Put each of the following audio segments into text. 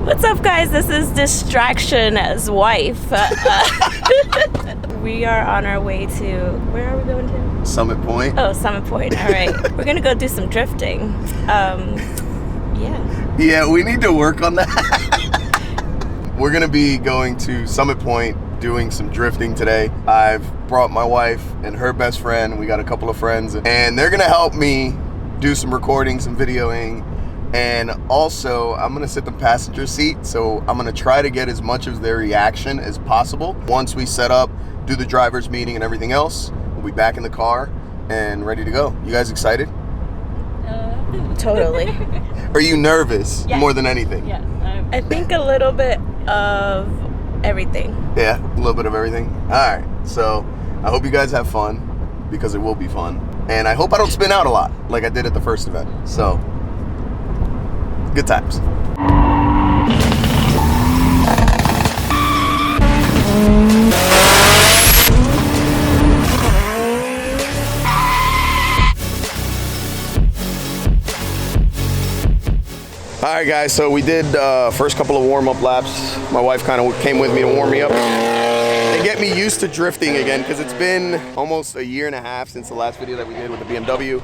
What's up, guys? This is Distraction's wife. We are on our way to, where are we going to? Summit Point. Oh, Summit Point. All right. We're going to go do some drifting. Yeah. Yeah, we need to work on that. We're going to be going to Summit Point, doing some drifting today. I've brought my wife and her best friend. We got a couple of friends, and they're going to help me do some recording, some videoing. And also, I'm gonna sit in the passenger seat, so I'm gonna try to get as much of their reaction as possible. Once we set up, do the driver's meeting and everything else, we'll be back in the car and ready to go. You guys excited? Totally. Are you nervous more than anything? Yeah. I think a little bit of everything. Yeah, a little bit of everything. All right, so I hope you guys have fun, because it will be fun. And I hope I don't spin out a lot like I did at the first event. So, good times. All right, guys, so we did first couple of warm-up laps. My wife kind of came with me to warm me up and get me used to drifting again, because it's been almost a year and a half since the last video that we did with the BMW.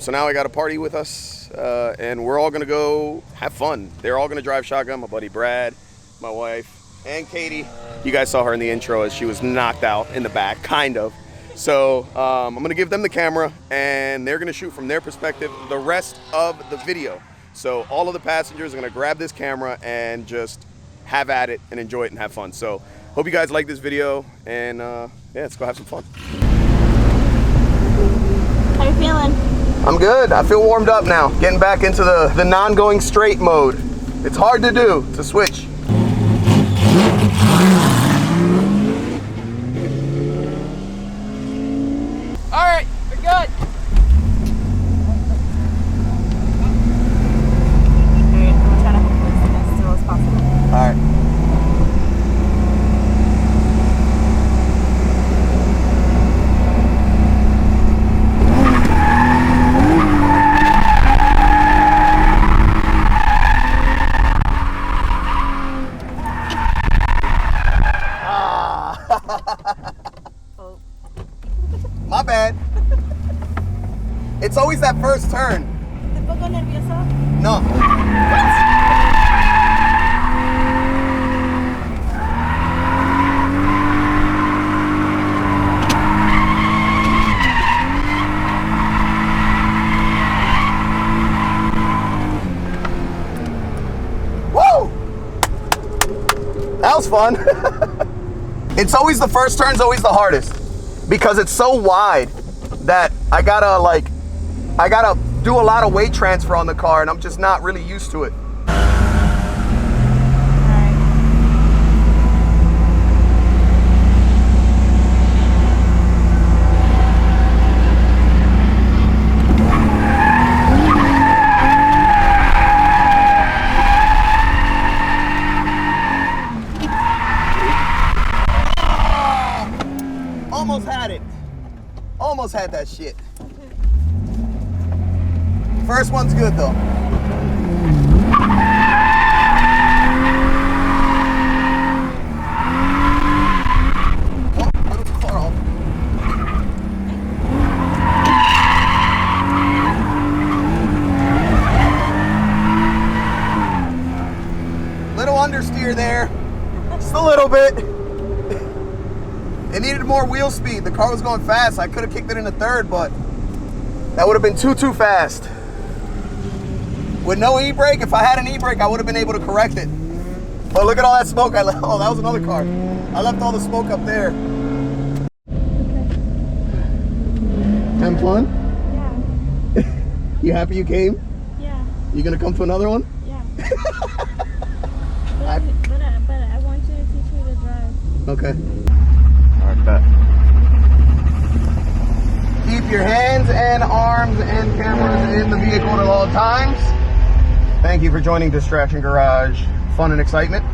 So now I got a party with us, and we're all gonna go have fun. They're all gonna drive shotgun, my buddy Brad, my wife, and Katie. You guys saw her in the intro as she was knocked out in the back, kind of. So I'm gonna give them the camera, and they're gonna shoot from their perspective the rest of the video. So all of the passengers are gonna grab this camera and just have at it and enjoy it and have fun. So hope you guys like this video, and yeah, let's go have some fun. How you feeling? I'm good. I feel warmed up now. Getting back into the non-going straight mode. It's hard to do, to switch. All right, we're good. Alright, I'm trying to hold this as still as possible. All right. My bad. It's always that first turn. ¿Te pongo nerviosa? No. Woo! That was fun. It's always the first turn's always the hardest, because it's so wide that I gotta do a lot of weight transfer on the car, and I'm just not really used to it. Almost had it. Almost had that shit. First one's good though. Oh, I was far off. Little understeer there. Just a little bit. It needed more wheel speed. The car was going fast. I could have kicked it into third, but that would have been too fast. With no e-brake, if I had an e-brake, I would have been able to correct it. But look at all that smoke I left. Oh, that was another car. I left all the smoke up there. Having fun? Yeah. You happy you came? Yeah. You gonna come to another one? Yeah. but I want you to teach me to drive. Okay. All right, bet. Keep your hands and arms and cameras in the vehicle at all times. Thank you for joining Distraction Garage. Fun and excitement.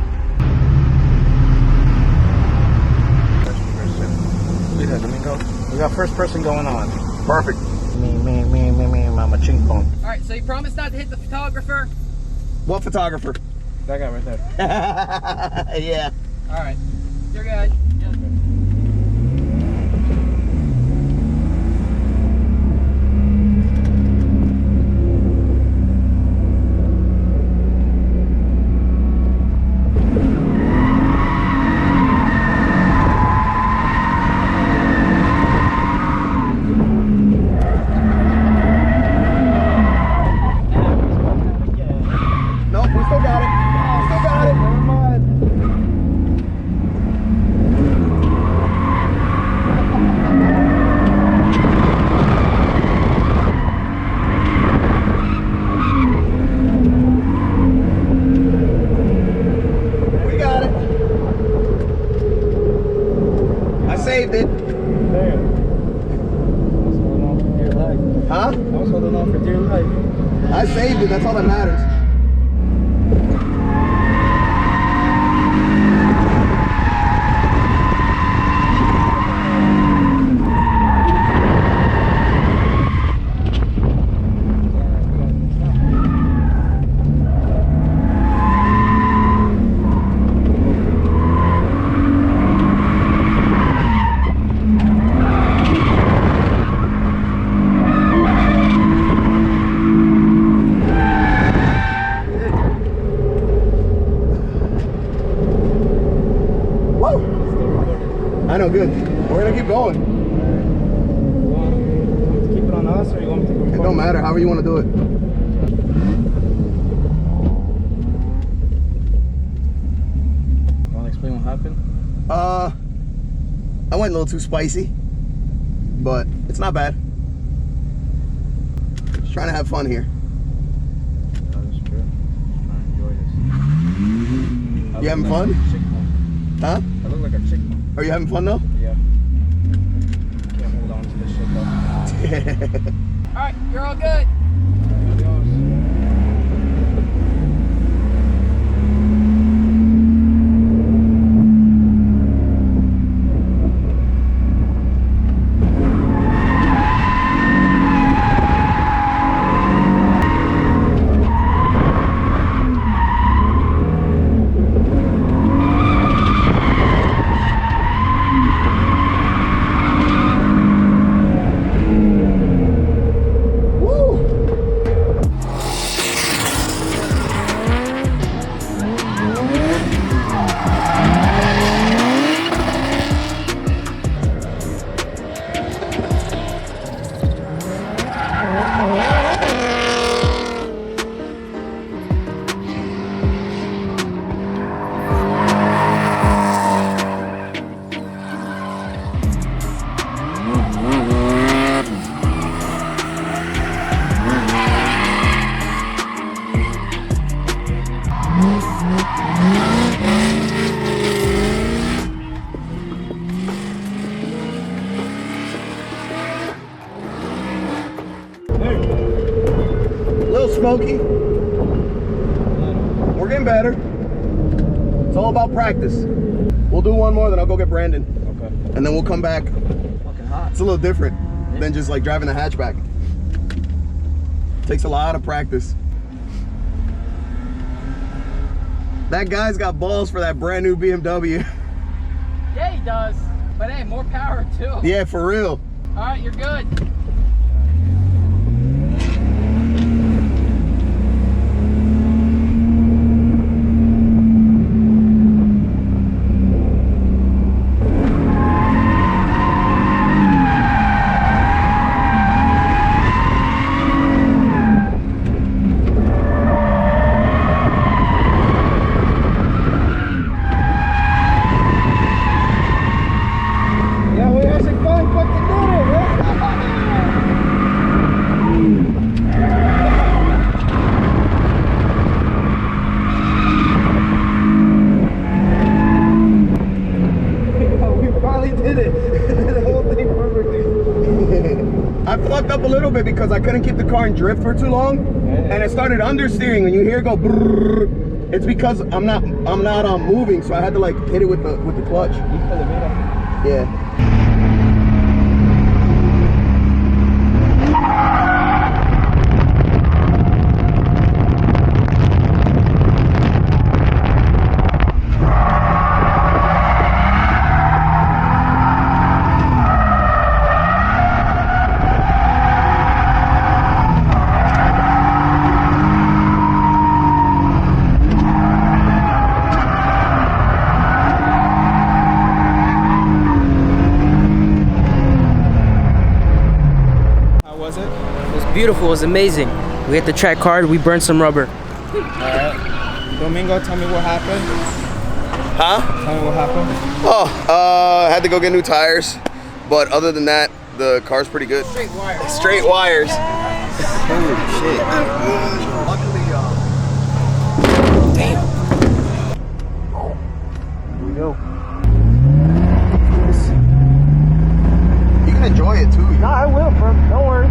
We got first person going on. Perfect. Me, mama ching pong. All right, so you promise not to hit the photographer? What photographer? That guy right there. Yeah. All right. You're good. Nope, we still got it. Still got it. Never mind. We got it. I saved it. There. I was holding on for dear life. Huh? I was holding on for dear life. I saved it. That's all that matters. I know, good. We're gonna keep going. You want me to keep it on us or you want me to go? It don't matter, however you want to do it. You want to explain what happened? I went a little too spicy, but it's not bad. Just trying to have fun here. That is true. Just trying to enjoy this. You having fun? Huh? I look like a chick. Are you having fun though? Yeah. Can't hold on to this shit though. All right. You're all good. Adios. Smoky. We're getting better. It's all about practice. We'll do one more, then I'll go get Brandon. Okay. And then we'll come back. Fucking hot. It's a little different than just like driving the hatchback. Takes a lot of practice. That guy's got balls for that brand new BMW. Yeah, he does. But hey, more power too. Yeah, for real. All right, you're good. Yeah, we actually fucking did it, man. We finally did it. The whole thing perfectly. I fucked up a little bit because I couldn't keep the car in drift for too long, and it started understeering. When you hear it go brrrr, it's because I'm not moving, so I had to like hit it with the clutch. Yeah. beautiful. It was amazing. We hit the track hard. We burned some rubber. All right. Domingo, tell me what happened. Huh? Tell me what happened. Oh, had to go get new tires. But other than that, the car's pretty good. Straight wires. Straight wires. Holy shit. Luckily, damn. Here we go. You can enjoy it too. No, I will, bro. Don't worry.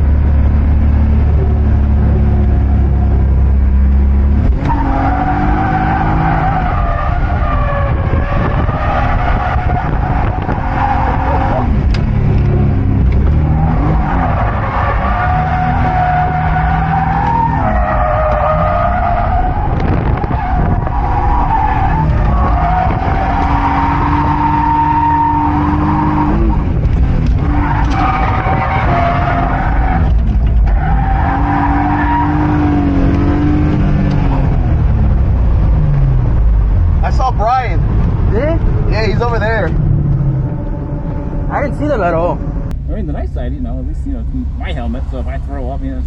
I didn't see them at all. I mean, the nice side, you know, at least, you know, it's my helmet, so if I throw up, you know,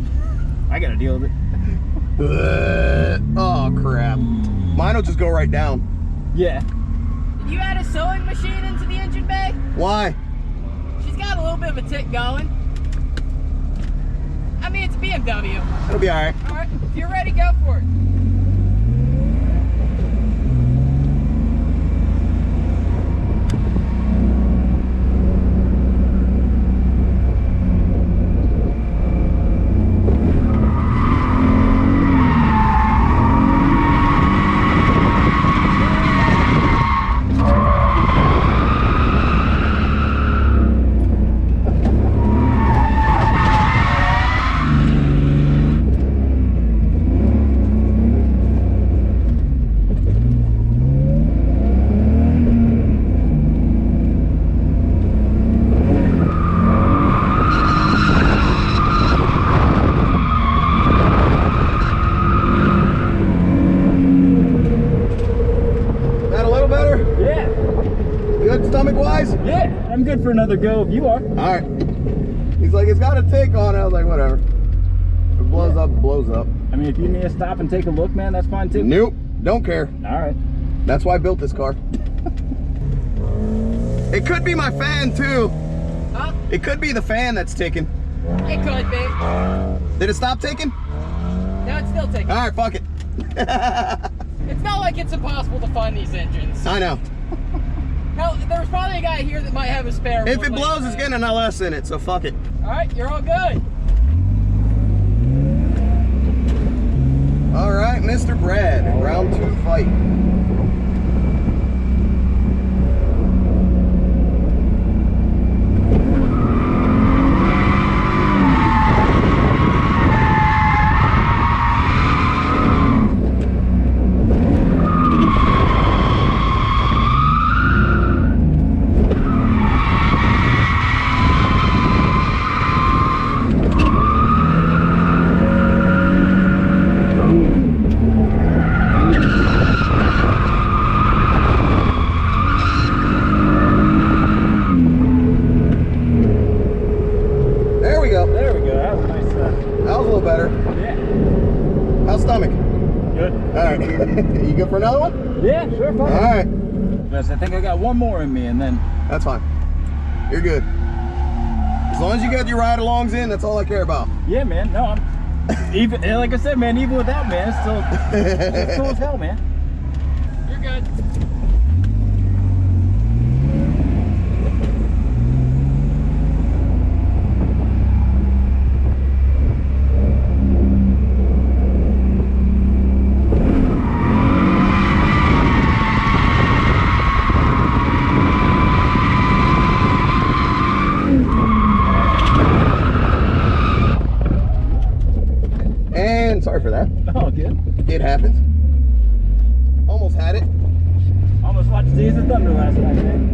I gotta deal with it. Oh, crap. Mine will just go right down. Yeah. Did you add a sewing machine into the engine bay? Why? She's got a little bit of a tick going. I mean, it's a BMW. It'll be all right. All right, if you're ready, go for it. Yeah, I'm good for another go if you are. All right. He's like, it's got a tick on it. I was like, whatever. If it blows up, it blows up. I mean, if you need to stop and take a look, man, that's fine too. Nope, don't care. All right. That's why I built this car. It could be my fan too. Huh? It could be the fan that's ticking. It could be. Did it stop ticking? No, it's still ticking. All right, fuck it. It's not like it's impossible to find these engines. I know. Hell, there's probably a guy here that might have a spare. If one it blows, laying it's around. getting an LS in it, so fuck it. All right, you're all good. All right, Mr. Brad, round 2 fight. You good for another one? Yeah, sure, fine. All right. Yes, I think I got one more in me, and then... That's fine. You're good. As long as you got your ride-alongs in, that's all I care about. Yeah, man. No, I'm... even like I said, man, even without, man, it's still as hell, man. You're good. Sorry for that. Oh, good. It happens. Almost had it. Almost watched Days of Thunder last night, man.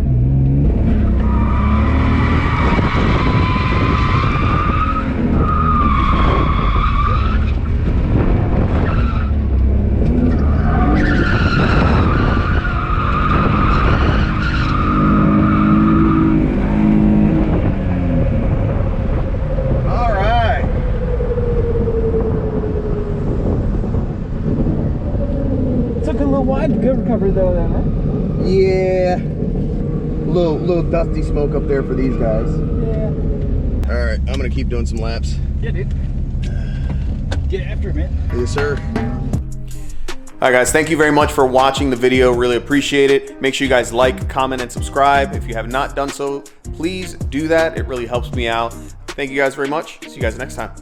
Good recovery though, then, huh? Yeah. Little dusty smoke up there for these guys. Yeah. All right, I'm gonna keep doing some laps. Yeah, dude. Get after it, man. Yes, sir. All right, guys, thank you very much for watching the video. Really appreciate it. Make sure you guys like, comment, and subscribe. If you have not done so, please do that. It really helps me out. Thank you guys very much. See you guys next time.